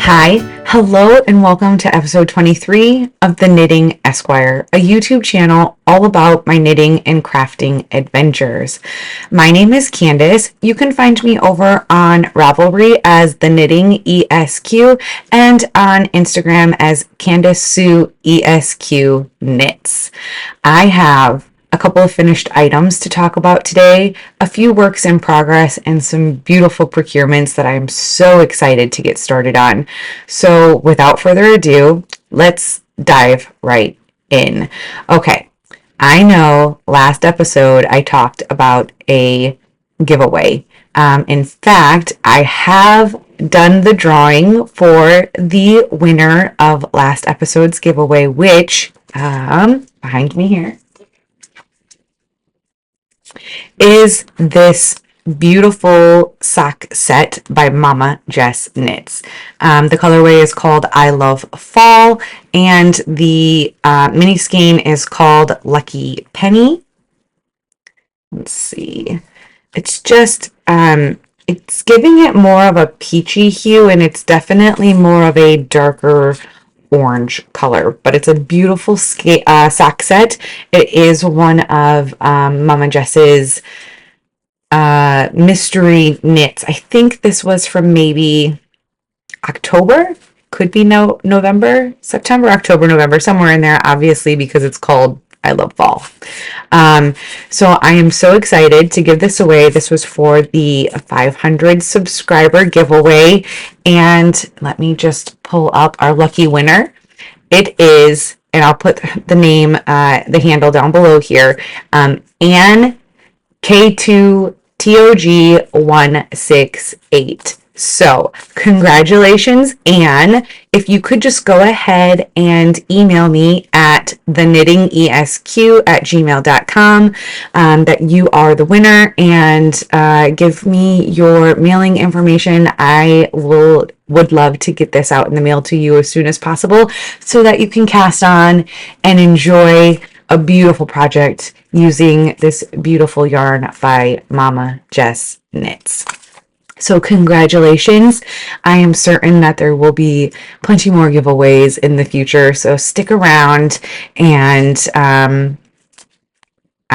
Hi, hello, and welcome to episode 23 of the Knitting Esquire, a YouTube channel all about my knitting and crafting adventures. My name is Candace. You can find me over on Ravelry as the Knitting ESQ and on Instagram as Candace Sue ESQ Knits. I have a couple of finished items to talk about today, a few works in progress, and some beautiful procurements that I'm so excited to get started on. So without further ado, let's dive right in. Okay, I know last episode I talked about a giveaway. In fact, I have done the drawing for the winner of last episode's giveaway, which behind me here is this beautiful sock set by Mama Jess Knits. The colorway is called I Love Fall, and the mini skein is called Lucky Penny. Let's see. It's just, it's giving it more of a peachy hue, and it's definitely more of a darker orange color, but it's a beautiful sock set. It is one of Mama Jess's mystery knits. I think this was from maybe October, could be November, September, October, November, somewhere in there, obviously, because it's called I Love Fall. So I am so excited to give this away. This was for the 500 subscriber giveaway, and let me just pull up our lucky winner. It is, and I'll put the name, the handle down below here, Anne K2TOG168. So congratulations, Anne. If you could just go ahead and email me at theknittingesq@gmail.com that you are the winner, and give me your mailing information. I would love to get this out in the mail to you as soon as possible so that you can cast on and enjoy a beautiful project using this beautiful yarn by Mama Jess Knits. So congratulations. I am certain that there will be plenty more giveaways in the future, so stick around, and I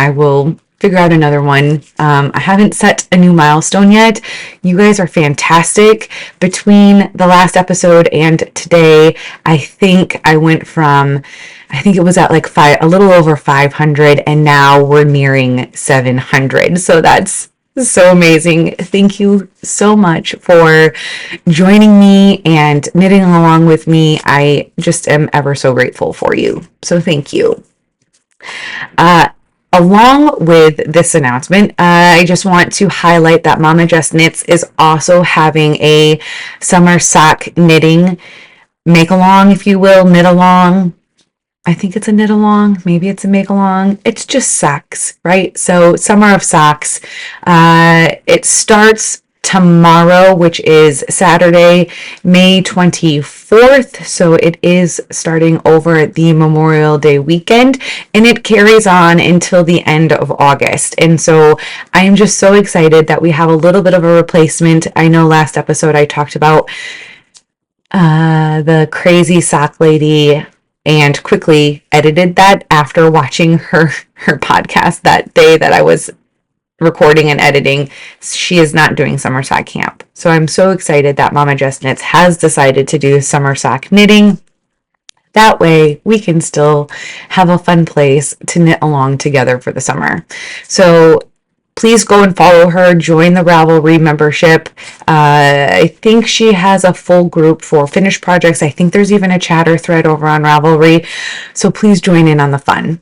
will figure out another one. I haven't set a new milestone yet. You guys are fantastic. Between the last episode and today, I think I went from, I think it was at like a little over 500, and now we're nearing 700. So that's so amazing. Thank you so much for joining me and knitting along with me. I just am ever so grateful for you. So thank you. Along with this announcement, I just want to highlight that Mama Jess Knits is also having a summer sock knitting make-along, if you will, knit-along. I think it's a knit-along, maybe it's a make-along. It's just socks, right? So Summer of Socks. It starts tomorrow, which is Saturday, May 24th. So it is starting over the Memorial Day weekend, and it carries on until the end of August. And so I am just so excited that we have a little bit of a replacement. I know last episode I talked about the crazy sock lady, and quickly edited that after watching her podcast that day that I was recording and editing. She is not doing summer sock camp. So I'm so excited that Mama Jess Knits has decided to do summer sock knitting. That way we can still have a fun place to knit along together for the summer. So please go and follow her, join the Ravelry membership. I think she has a full group for finished projects. I think there's even a chatter thread over on Ravelry. So please join in on the fun.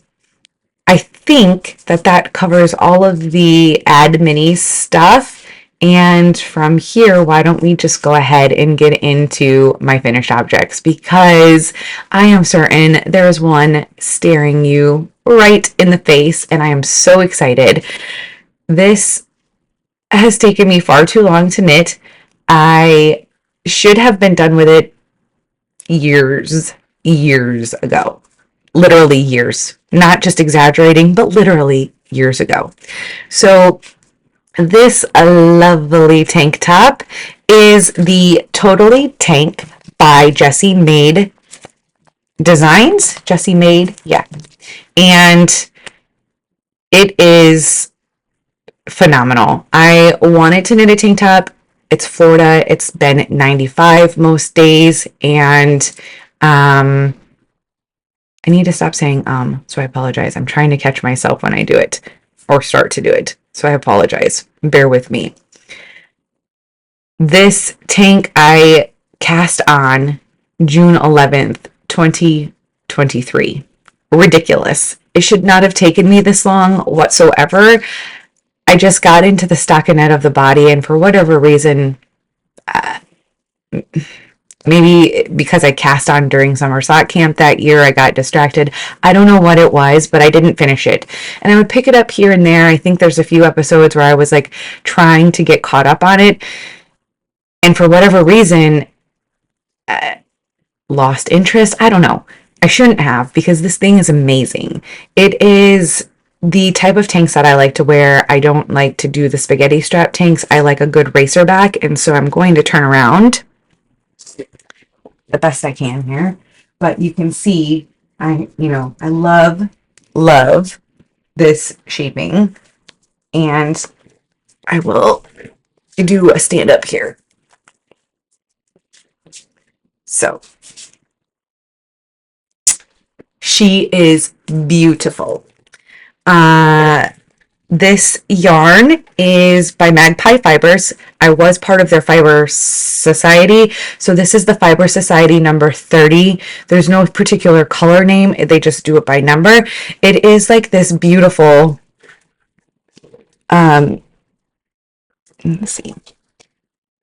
I think that covers all of the admin-y stuff. And from here, why don't we just go ahead and get into my finished objects, because I am certain there's one staring you right in the face, and I am so excited. This has taken me far too long to knit. I should have been done with it years ago. Literally years. Not just exaggerating, but literally years ago. So this lovely tank top is the Totally Tank by Jessie Made Designs. Jessie Made, yeah. And it is phenomenal. I wanted to knit a tank top. It's Florida. It's been 95 most days. And I need to stop saying so I apologize. I'm trying to catch myself when I do it or start to do it. So I apologize. Bear with me. This tank I cast on June 11th, 2023. Ridiculous. It should not have taken me this long whatsoever. I just got into the stockinette of the body, and for whatever reason, maybe because I cast on during summer sock camp that year, I got distracted. I don't know what it was, but I didn't finish it. And I would pick it up here and there. I think there's a few episodes where I was like trying to get caught up on it. And for whatever reason, lost interest. I don't know. I shouldn't have, because this thing is amazing. It is the type of tanks that I like to wear. I don't like to do the spaghetti strap tanks. I like a good racer back. And so I'm going to turn around the best I can here. But you can see, I love this shaping. And I will do a stand up here. So she is beautiful. This yarn is by Magpie Fibers. I was part of their Fiber Society. So this is the Fiber Society number 30. There's no particular color name. They just do it by number. It is like this beautiful, let's see,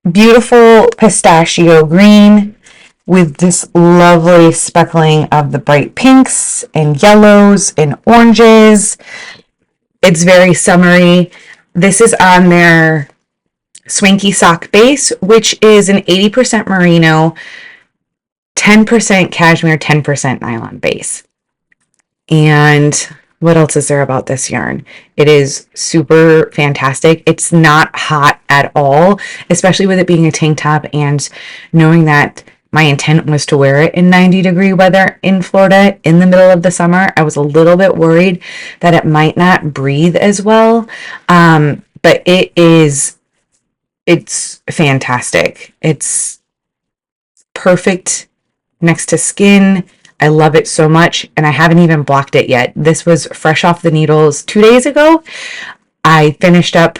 beautiful pistachio green with this lovely speckling of the bright pinks and yellows and oranges. It's very summery. This is on their Swanky Sock base, which is an 80% merino, 10% cashmere, 10% nylon base. And what else is there about this yarn? It is super fantastic. It's not hot at all, especially with it being a tank top and knowing that my intent was to wear it in 90-degree weather in Florida in the middle of the summer. I was a little bit worried that it might not breathe as well. But it's fantastic. It's perfect next to skin. I love it so much, and I haven't even blocked it yet. This was fresh off the needles 2 days ago. I finished up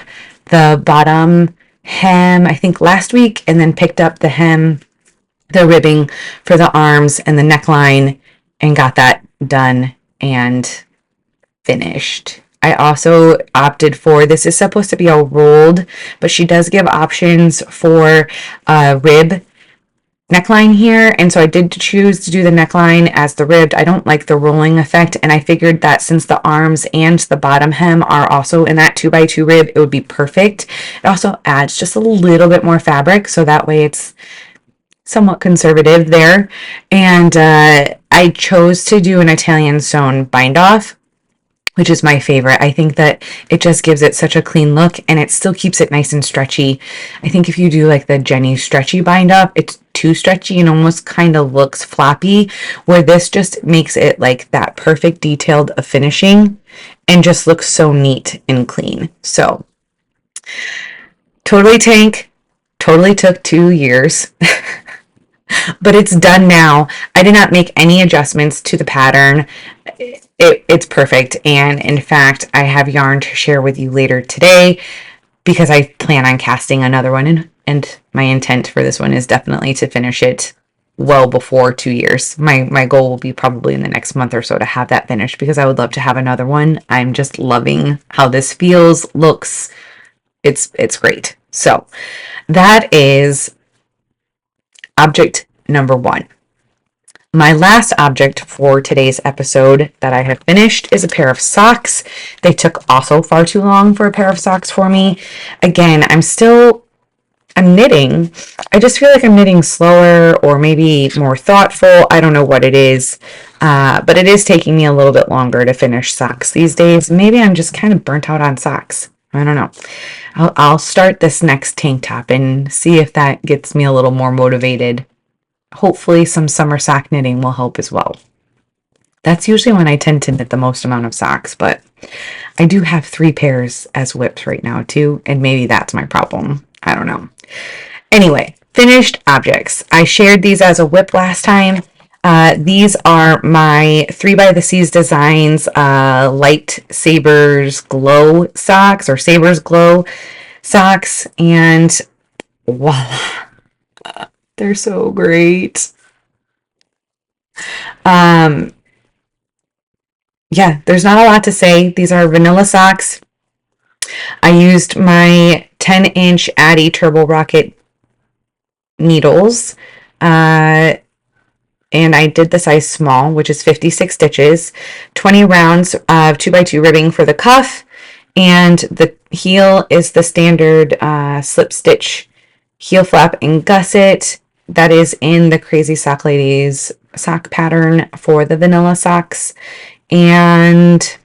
the bottom hem, I think last week, and then picked up the hem, the ribbing for the arms and the neckline, and got that done and finished. I also opted for, this is supposed to be all rolled, but she does give options for rib neckline here, and so I did choose to do the neckline as the ribbed. I don't like the rolling effect, and I figured that since the arms and the bottom hem are also in that 2x2 rib, it would be perfect. It also adds just a little bit more fabric, so that way it's somewhat conservative there. And I chose to do an Italian sewn bind off, which is my favorite. I think that it just gives it such a clean look, and it still keeps it nice and stretchy. I think if you do like the Jenny stretchy bind up, it's too stretchy and almost kind of looks floppy, where this just makes it like that perfect detailed of finishing and just looks so neat and clean. So totally tank, totally took 2 years. But it's done now. I did not make any adjustments to the pattern. It's perfect. And in fact, I have yarn to share with you later today because I plan on casting another one. And my intent for this one is definitely to finish it well before 2 years. My goal will be probably in the next month or so to have that finished, because I would love to have another one. I'm just loving how this feels, looks. It's great. So that is object number 1. My last object for today's episode that I have finished is a pair of socks. They took also far too long for a pair of socks for me. Again, I'm knitting. I just feel like I'm knitting slower or maybe more thoughtful. I don't know what it is, but it is taking me a little bit longer to finish socks these days. Maybe I'm just kind of burnt out on socks. I don't know. I'll start this next tank top and see if that gets me a little more motivated hopefully some summer sock knitting will help as well. That's usually when I tend to knit the most amount of socks, but I do have 3 pairs as whips right now too, and maybe that's my problem. I don't know. Anyway, finished objects. I shared these as a whip last time. These are my 3 by the Seas Designs Light Sabers Glow socks, or Sabers Glow socks, and voila, they're so great. Yeah, there's not a lot to say. These are vanilla socks. I used my 10-inch Addy Turbo Rocket needles, and I did the size small, which is 56 stitches, 20 rounds of 2x2 ribbing for the cuff, and the heel is the standard slip stitch heel flap and gusset that is in the Crazy Sock Ladies sock pattern for the vanilla socks. And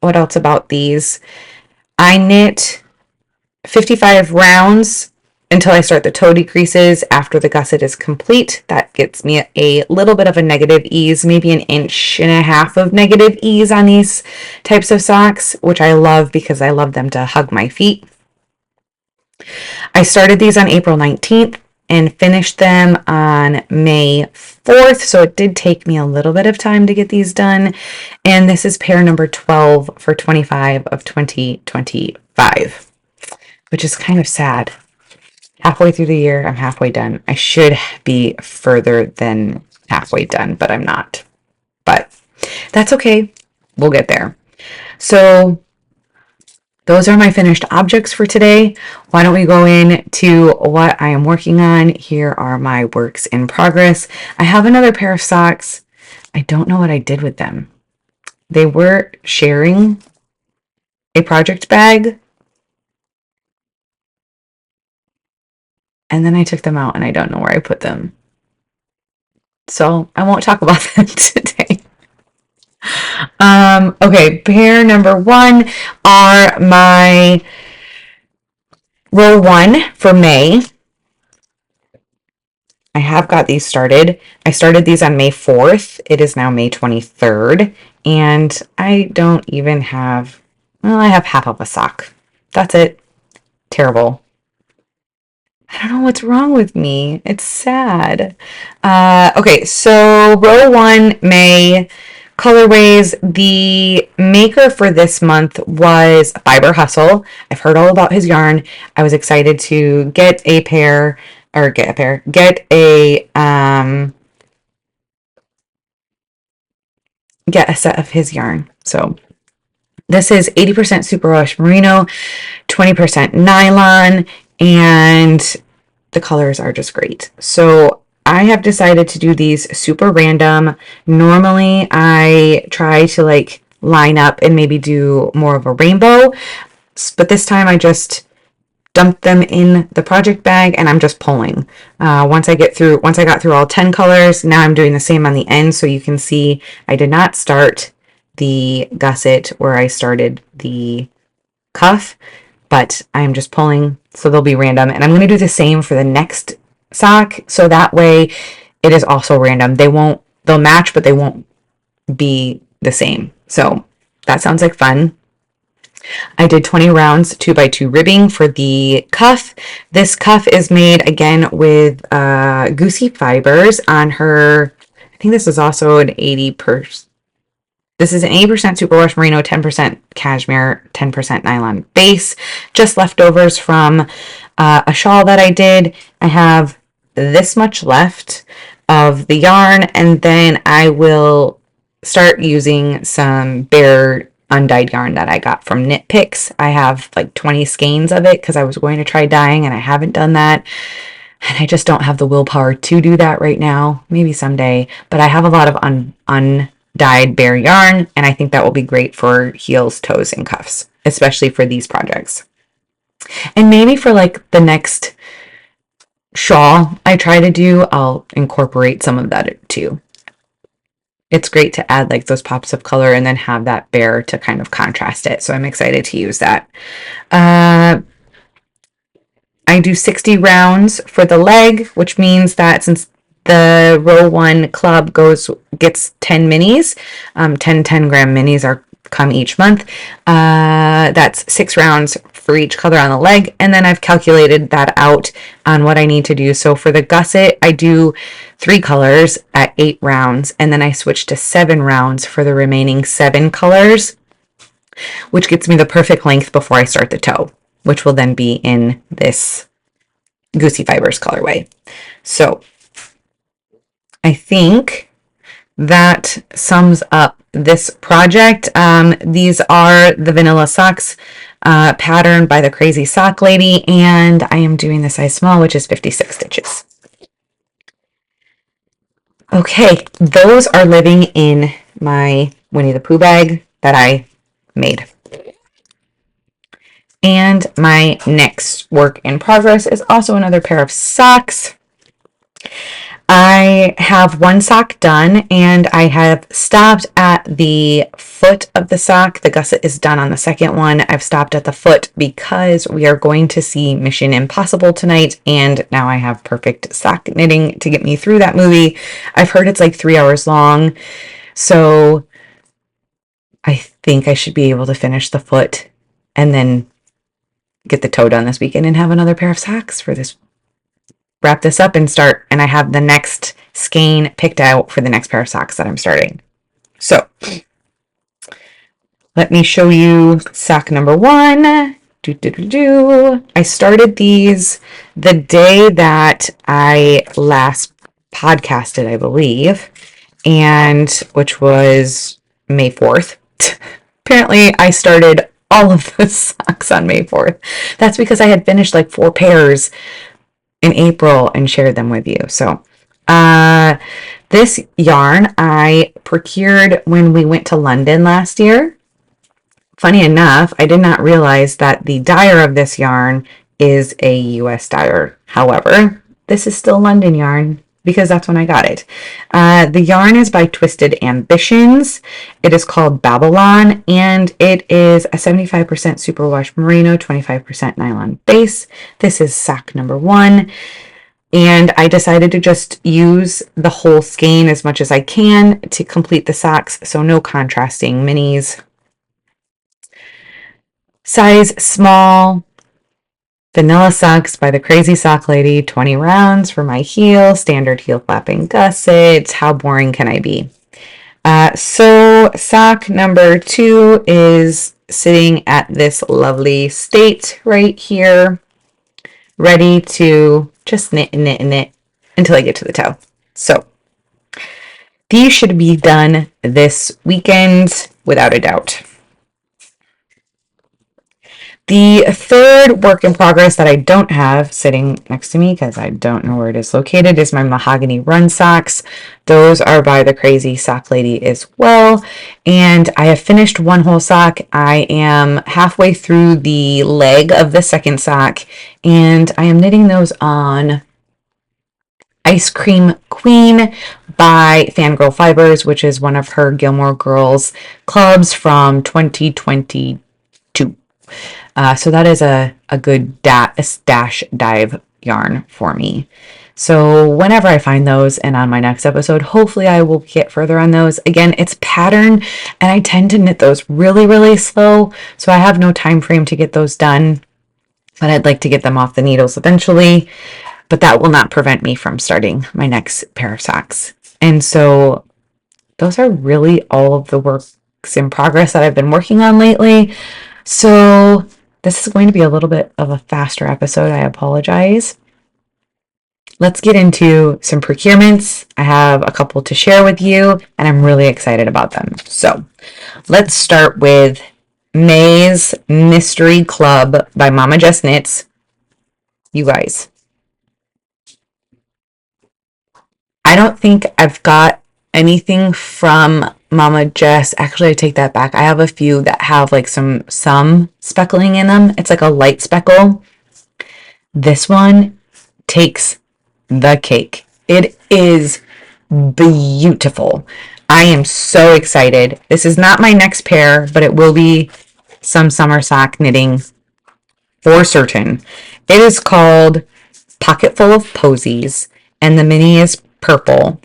what else about these? I knit 55 rounds until I start the toe decreases after the gusset is complete. That gets me a little bit of a negative ease, maybe 1.5 inches of negative ease on these types of socks, which I love because I love them to hug my feet. I started these on April 19th and finished them on May 4th, so it did take me a little bit of time to get these done. And this is pair number 12 for 25 of 2025, which is kind of sad. Halfway through the year, I'm halfway done. I should be further than halfway done, but I'm not. But that's okay. We'll get there. So those are my finished objects for today. Why don't we go into what I am working on? Here are my works in progress. I have another pair of socks. I don't know what I did with them. They were sharing a project bag, and then I took them out and I don't know where I put them. So I won't talk about them today. Okay, pair number 1 are my row 1 for May. I have got these started. I started these on May 4th. It is now May 23rd, and I don't even have, well, I have half of a sock. That's it. Terrible. I don't know what's wrong with me. It's sad. Okay, so row 1, May. Colorways, the maker for this month was Fiber Hustle. I've heard all about his yarn. I was excited to get a set of his yarn. So this is 80% superwash merino, 20% nylon, and the colors are just great. So I have decided to do these super random. Normally I try to like line up and maybe do more of a rainbow, but this time I just dumped them in the project bag and I'm just pulling. Once I got through all 10 colors, now I'm doing the same on the end, so you can see I did not start the gusset where I started the cuff, but I'm just pulling, so they'll be random. And I'm going to do the same for the next sock, so that way it is also random. They'll match, but they won't be the same. So that sounds like fun. I did 20 rounds 2x2 ribbing for the cuff. This cuff is made again with Goosey fibers on her. I think this is also an 80%. This is an 80% superwash merino, 10% cashmere, 10% nylon base. Just leftovers from a shawl that I did. I have this much left of the yarn, and then I will start using some bare undyed yarn that I got from Knit Picks. I have like 20 skeins of it because I was going to try dyeing and I haven't done that. And I just don't have the willpower to do that right now. Maybe someday. But I have a lot of undyed bare yarn, and I think that will be great for heels, toes, and cuffs, especially for these projects. And maybe for like the next shawl I try to do, I'll incorporate some of that too. It's great to add like those pops of color and then have that bare to kind of contrast it. So I'm excited to use that. I do 60 rounds for the leg, which means that since The row 1 club gets 10 minis. 10 gram minis come each month. That's 6 rounds for each color on the leg, and then I've calculated that out on what I need to do. So for the gusset, I do 3 colors at 8 rounds, and then I switch to 7 rounds for the remaining 7 colors, which gets me the perfect length before I start the toe, which will then be in this Goosey Fibers colorway. So I think that sums up this project. These are the vanilla socks patterned by the Crazy Sock Lady, and I am doing the size small, which is 56 stitches. Okay, those are living in my Winnie the Pooh bag that I made. And my next work in progress is also another pair of socks. I have one sock done, and I have stopped at the foot of the sock. The gusset is done on the second one. I've stopped at the foot because we are going to see Mission Impossible tonight, and now I have perfect sock knitting to get me through that movie. I've heard it's like 3 hours long, so I think I should be able to finish the foot and then get the toe done this weekend and have another pair of socks for this. Wrap this up and start, and I have the next skein picked out for the next pair of socks that I'm starting. So let me show you sock number 1. I started these the day that I last podcasted, I believe, and which was May 4th. Apparently I started all of the socks on May 4th. That's because I had finished like 4 pairs in April and shared them with you. So this yarn I procured when we went to London last year. Funny enough, I did not realize that the dyer of this yarn is a US dyer. However, this is still London yarn because that's when I got it. The yarn is by Twisted Ambitions. It is called Babylon, and it is a 75% superwash merino, 25% nylon base. This is sock number 1, and I decided to just use the whole skein as much as I can to complete the socks, so no contrasting minis. Size small. Vanilla socks by the Crazy Sock Lady, 20 rounds for my heel, standard heel flapping gussets. How boring can I be? So sock number 2 is sitting at this lovely state right here, ready to just knit and knit and knit until I get to the toe. So these should be done this weekend without a doubt. The third work in progress that I don't have sitting next to me because I don't know where it is located is my Mahogany Run socks. Those are by the Crazy Sock Lady as well. And I have finished one whole sock. I am halfway through the leg of the second sock, and I am knitting those on Ice Cream Queen by Fangirl Fibers, which is one of her Gilmore Girls clubs from 2022. So that is a good stash dive yarn for me. So whenever I find those and on my next episode, hopefully I will get further on those. Again, it's pattern, and I tend to knit those really, really slow, so I have no time frame to get those done, but I'd like to get them off the needles eventually. But that will not prevent me from starting my next pair of socks. And so those are really all of the works in progress that I've been working on lately. So this is going to be a little bit of a faster episode. I apologize. Let's get into some procurements. I have a couple to share with you, and I'm really excited about them. So let's start with May's Mystery Club by Mama Jess Knits. You guys, I don't think I've got anything from Mama Jess. Actually, I take that back. I have a few that have like some speckling in them. It's like a light speckle. This one takes the cake. It is beautiful. I am so excited. This is not my next pair, but it will be some summer sock knitting for certain. It is called Pocket Full of Posies, and the mini is purple.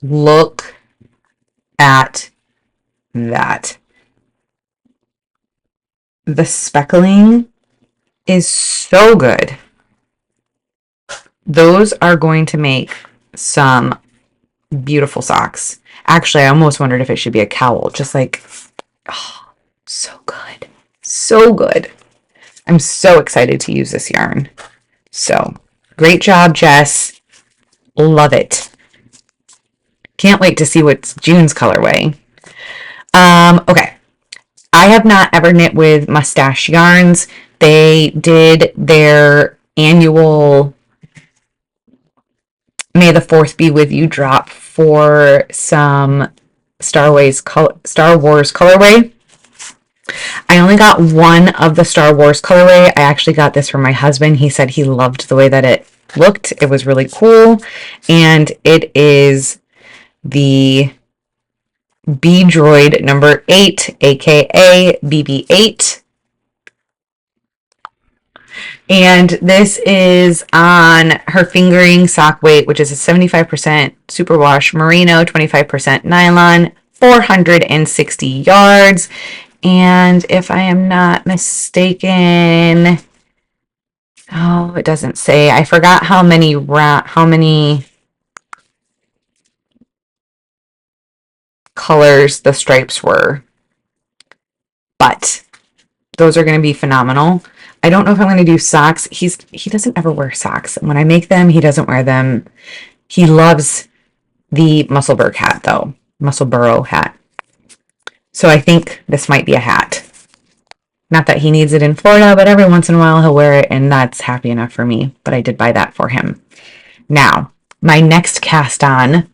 Look at that. The speckling is so good. Those are going to make some beautiful socks. Actually, I almost wondered if it should be a cowl. Just like, oh, so good. So good. I'm so excited to use this yarn. So, great job, Jess. Love it. Can't wait to see what's June's colorway. Okay. I have not ever knit with Mustache Yarns. They did their annual May the 4th be with you drop for some Star Wars colorway. I only got one of the Star Wars colorway. I actually got this from my husband. He said he loved the way that it looked. It was really cool. And it is the B Droid number 8, aka BB8. And this is on her fingering sock weight, which is a 75% superwash merino, 25% nylon, 460 yards. And if I am not mistaken, oh, it doesn't say. I forgot how many colors the stripes were. But those are going to be phenomenal. I don't know if I'm going to do socks. He doesn't ever wear socks. When I make them, he doesn't wear them. He loves the Musselburgh hat, though. Musselburgh hat. So I think this might be a hat. Not that he needs it in Florida, but every once in a while he'll wear it, and that's happy enough for me. But I did buy that for him. Now, my next cast on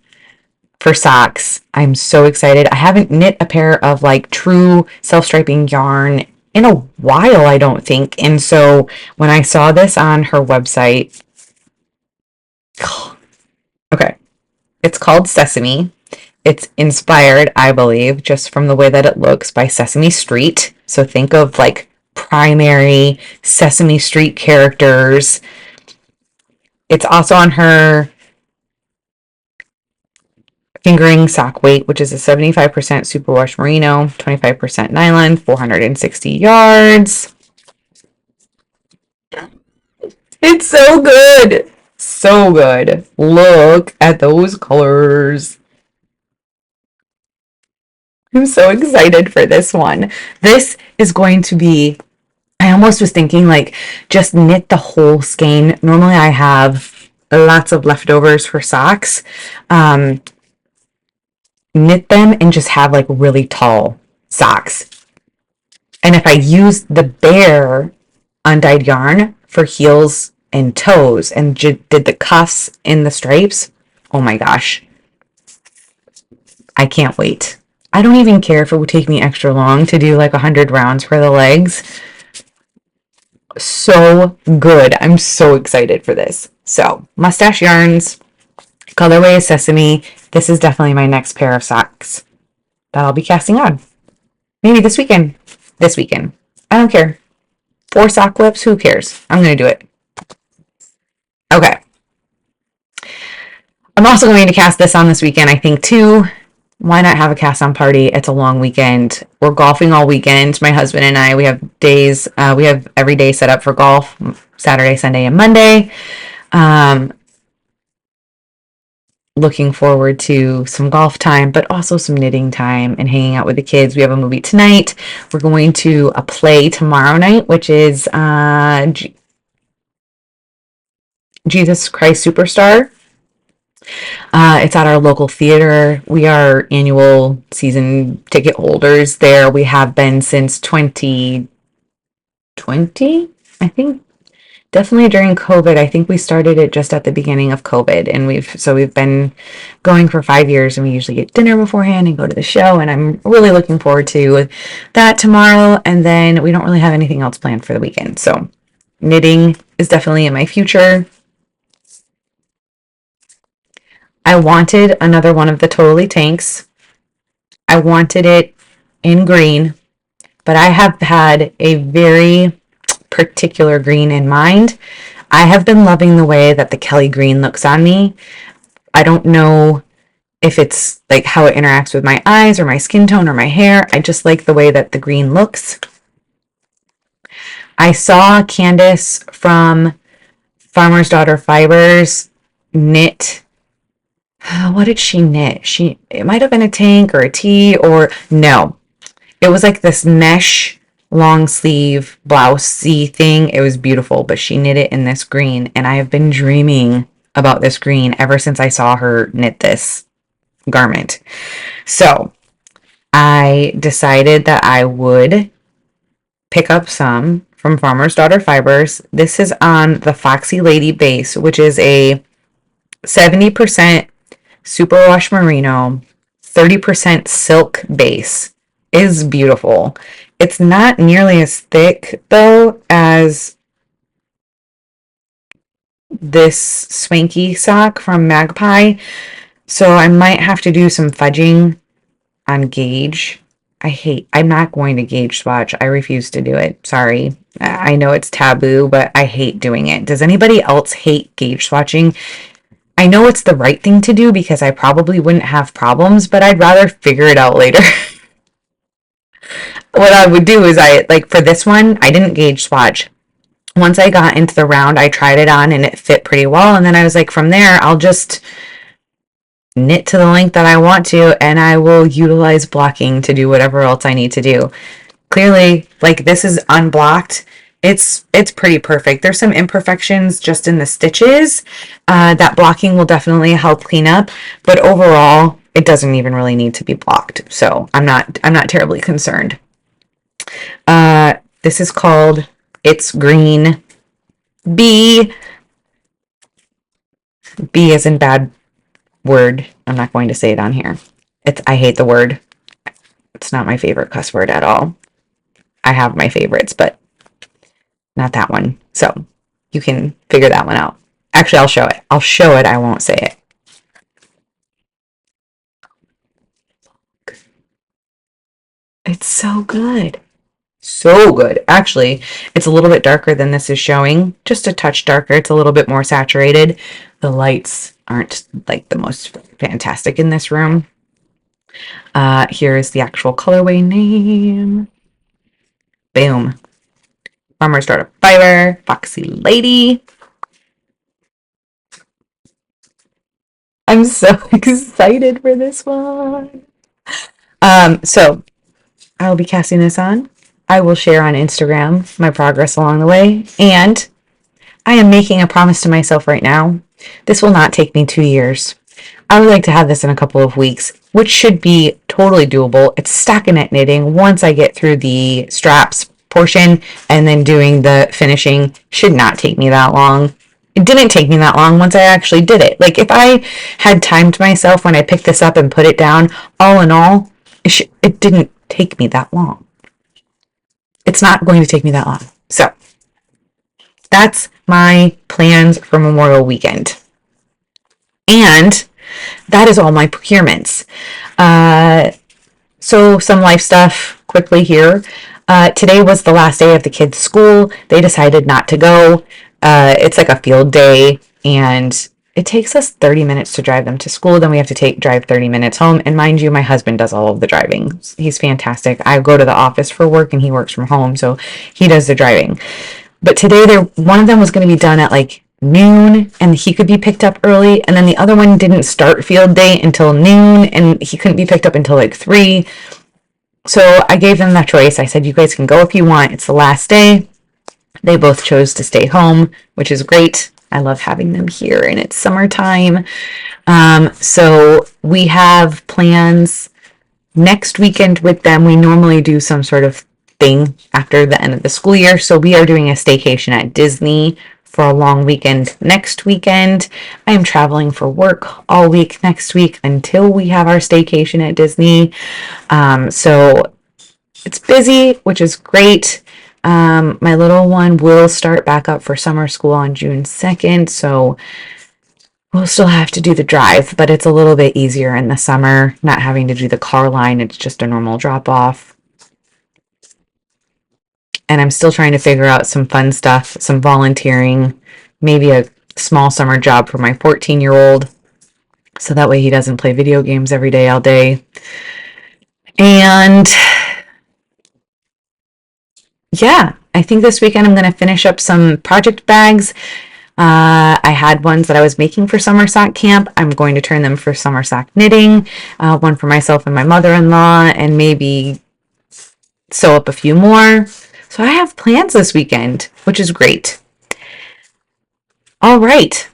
for socks, I'm so excited. I haven't knit a pair of like true self-striping yarn in a while, I don't think. And so when I saw this on her website, okay, it's called Sesame. It's inspired, I believe, just from the way that it looks, by Sesame Street. So think of like primary Sesame Street characters. It's also on her fingering sock weight, which is a 75% superwash merino, 25% nylon, 460 yards. It's so good. So good. Look at those colors. I'm so excited for this one. This is going to be, I almost was thinking like just knit the whole skein. Normally I have lots of leftovers for socks. Knit them and just have like really tall socks. And if I use the bare undyed yarn for heels and toes and did the cuffs in the stripes, oh my gosh. I can't wait. I don't even care if it would take me extra long to do like 100 rounds for the legs. So good. I'm so excited for this. So, Mustache Yarns, colorway is Sesame. This is definitely my next pair of socks that I'll be casting on. Maybe this weekend. This weekend. I don't care. 4 sock clips, who cares? I'm going to do it. Okay. I'm also going to cast this on this weekend, I think, too. Why not have a cast on party? It's a long weekend. We're golfing all weekend. My husband and I, we have days, we have every day set up for golf, Saturday, Sunday, and Monday. Looking forward to some golf time, but also some knitting time and hanging out with the kids. We have a movie tonight. We're going to a play tomorrow night, which is Jesus Christ Superstar. It's at our local theater. We are annual season ticket holders there. We have been since 2020, I think. Definitely during COVID. I think we started it just at the beginning of COVID, and we've been going for 5 years, and we usually get dinner beforehand and go to the show, and I'm really looking forward to that tomorrow. And then we don't really have anything else planned for the weekend. So knitting is definitely in my future. I wanted another one of the Totally Tanks. I wanted it in green, but I have had a very particular green in mind. I have been loving the way that the Kelly green looks on me. I don't know if it's like how it interacts with my eyes or my skin tone or my hair. I just like the way that the green looks. I saw Candace from Farmer's Daughter Fibers knit. What did she knit? It might have been a tank or a tee, or no. It was like this mesh long sleeve blousey thing. It was beautiful, but she knit it in this green, and I have been dreaming about this green ever since I saw her knit this garment. So I decided that I would pick up some from Farmer's Daughter Fibers. This is on the Foxy Lady base, which is a 70% superwash merino, 30% silk base. It is beautiful. It's not nearly as thick though as this swanky sock from Magpie, so I might have to do some fudging on gauge. I'm not going to gauge swatch. I refuse to do it. Sorry. I know it's taboo, but I hate doing it. Does anybody else hate gauge swatching? I know it's the right thing to do because I probably wouldn't have problems, but I'd rather figure it out later. What I would do is for this one, I didn't gauge swatch. Once I got into the round, I tried it on and it fit pretty well. And then I was like, from there, I'll just knit to the length that I want to, and I will utilize blocking to do whatever else I need to do. Clearly, like, this is unblocked. It's pretty perfect. There's some imperfections just in the stitches that blocking will definitely help clean up, but overall, it doesn't even really need to be blocked. So I'm not terribly concerned. This is called It's Green B. B as in bad word. I'm not going to say it on here. I hate the word. It's not my favorite cuss word at all. I have my favorites, but not that one. So you can figure that one out. Actually, I'll show it. I'll show it. I won't say it. It's so good. So good. Actually, it's a little bit darker than this is showing. Just a touch darker. It's a little bit more saturated. The lights aren't like the most fantastic in this room. Here is the actual colorway name. Boom. Farmer's Daughter Fiber, Foxy Lady. I'm so excited for this one. So I'll be casting this on. I will share on Instagram my progress along the way, and I am making a promise to myself right now. This will not take me 2 years. I would like to have this in a couple of weeks, which should be totally doable. It's stockinette knitting. Once I get through the straps portion and then doing the finishing, should not take me that long. It didn't take me that long once I actually did it. Like, if I had timed myself when I picked this up and put it down, all in all, it didn't take me that long. It's not going to take me that long. So that's my plans for Memorial Weekend. And that is all my procurements. So some life stuff quickly here. Today was the last day of the kids' school. They decided not to go. It's like a field day, and it takes us 30 minutes to drive them to school. Then we have to drive 30 minutes home. And mind you, my husband does all of the driving. He's fantastic. I go to the office for work and he works from home, so he does the driving. But today, one of them was going to be done at like noon, and he could be picked up early. And then the other one didn't start field day until noon, and he couldn't be picked up until like 3. So I gave them that choice. I said, you guys can go if you want. It's the last day. They both chose to stay home, which is great. I love having them here, and it's summertime. So we have plans next weekend with them. We normally do some sort of thing after the end of the school year. So we are doing a staycation at Disney for a long weekend next weekend. I am traveling for work all week next week until we have our staycation at Disney. So it's busy, which is great. My little one will start back up for summer school on June 2nd, so we'll still have to do the drive, but it's a little bit easier in the summer, not having to do the car line. It's just a normal drop-off. And I'm still trying to figure out some fun stuff, some volunteering, maybe a small summer job for my 14-year-old. So that way he doesn't play video games every day, all day. And yeah, I think this weekend I'm going to finish up some project bags. I had ones that I was making for summer sock camp. I'm going to turn them for summer sock knitting, one for myself and my mother-in-law, and maybe sew up a few more. So I have plans this weekend, which is great. All right.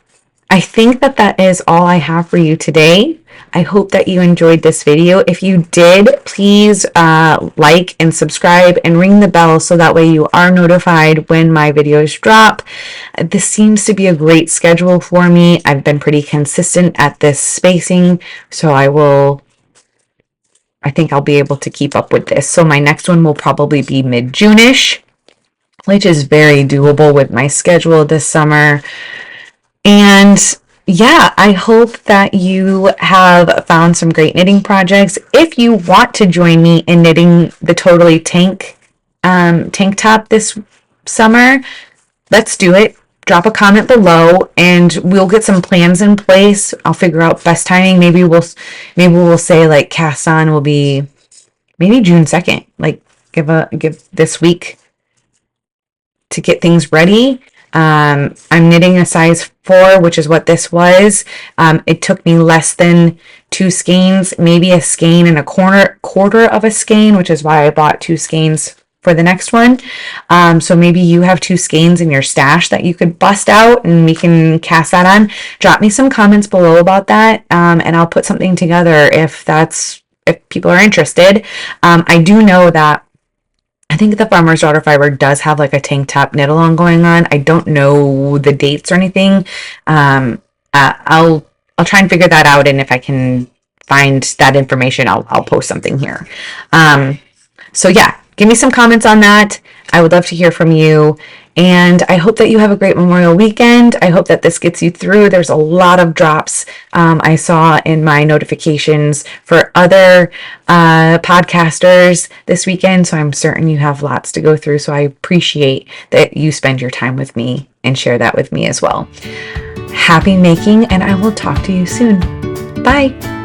I think that is all I have for you today. I hope that you enjoyed this video. If you did, please like and subscribe and ring the bell so that way you are notified when my videos drop. This seems to be a great schedule for me. I've been pretty consistent at this spacing, so I think I'll be able to keep up with this. So my next one will probably be mid-June-ish, which is very doable with my schedule this summer. And yeah, I hope that you have found some great knitting projects. If you want to join me in knitting the Totally tank top this summer, let's do it. Drop a comment below and we'll get some plans in place. I'll figure out best timing. Maybe we'll say like cast on will be maybe June 2nd. Like give this week to get things ready. I'm knitting a size 4, which is what this was. It took me less than 2 skeins, maybe a skein and a quarter of a skein, which is why I bought 2 skeins for the next one. So maybe you have 2 skeins in your stash that you could bust out and we can cast that on. Drop me some comments below about that, and I'll put something together if people are interested. I do know that I think the Farmer's Daughter Fiber does have like a tank top knit along going on. I don't know the dates or anything. I'll try and figure that out, and if I can find that information, I'll post something here. So yeah, give me some comments on that. I would love to hear from you. And I hope that you have a great Memorial weekend. I hope that this gets you through. There's a lot of drops I saw in my notifications for other podcasters this weekend. So I'm certain you have lots to go through. So I appreciate that you spend your time with me and share that with me as well. Happy making, and I will talk to you soon. Bye.